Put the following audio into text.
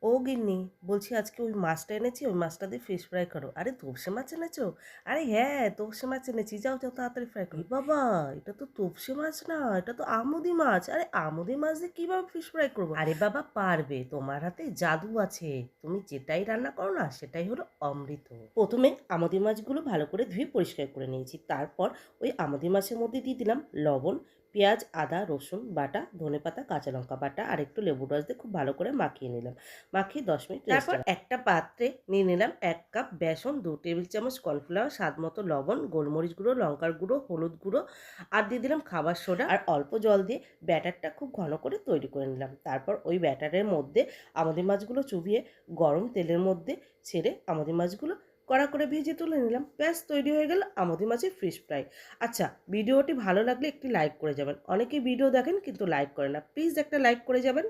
ও গিন্নি, বলছি আজকে ওই মাছটা এনেছি, ওই মাছটা দিয়ে ফিশ ফ্রাই করো। আরে তোপসে মাছ এনেছো? আরে হ্যাঁ, তোপসে মাছ এনেছি, যাও যাও তাড়াতাড়ি ফ্রাই করো। বাবা, এটা তো তোপসে মাছ না, এটা তো আমুদি মাছ। আরে আমুদি মাছ দিয়ে কিভাবে ফিশ ফ্রাই করবো? আরে বাবা পারবে, তোমার হাতে জাদু আছে। তুমি যেটাই রান্না করো না সেটাই হলো অমৃত। প্রথমে আমুদি মাছগুলো ভালো করে ধুয়ে পরিষ্কার করে নিয়েছি, তারপর ওই আমুদি মাছের মধ্যে দিয়ে দিলাম লবণ, পেঁয়াজ, আদা, রসুন বাটা, ধনেপাতা, কাঁচা লঙ্কা বাটা আর একটু লেবুর রস দিয়ে খুব ভালো করে মাখিয়ে নিলাম। মাখিয়ে 10 মিনিট রেস্ট তারপর একটা পাত্রে নিয়ে নিলাম 1 কাপ বেসন, 2 টেবিল চামচ কর্নফ্লাওয়ার, স্বাদ মতো লবণ, গোলমরিচ গুঁড়ো, লঙ্কার গুঁড়ো, হলুদ গুঁড়ো আর দিয়ে দিলাম খাবার সোডা আর অল্প জল দিয়ে ব্যাটারটা খুব ঘন করে তৈরি করে নিলাম। তারপর ওই ব্যাটারের মধ্যে আমুদি মাছগুলো চুবিয়ে গরম তেলের মধ্যে ছেড়ে আমুদি মাছগুলো কড়া করে ভেজে তুলে নিলাম। ব্যাস তৈরি হয়ে গেল আমুদি মাছের ফিশ ফ্রাই। আচ্ছা, ভিডিওটি ভালো লাগলে একটি লাইক করে যাবেন। অনেকেই ভিডিও দেখেন কিন্তু লাইক করে না, প্লিজ একটা লাইক করে যাবেন।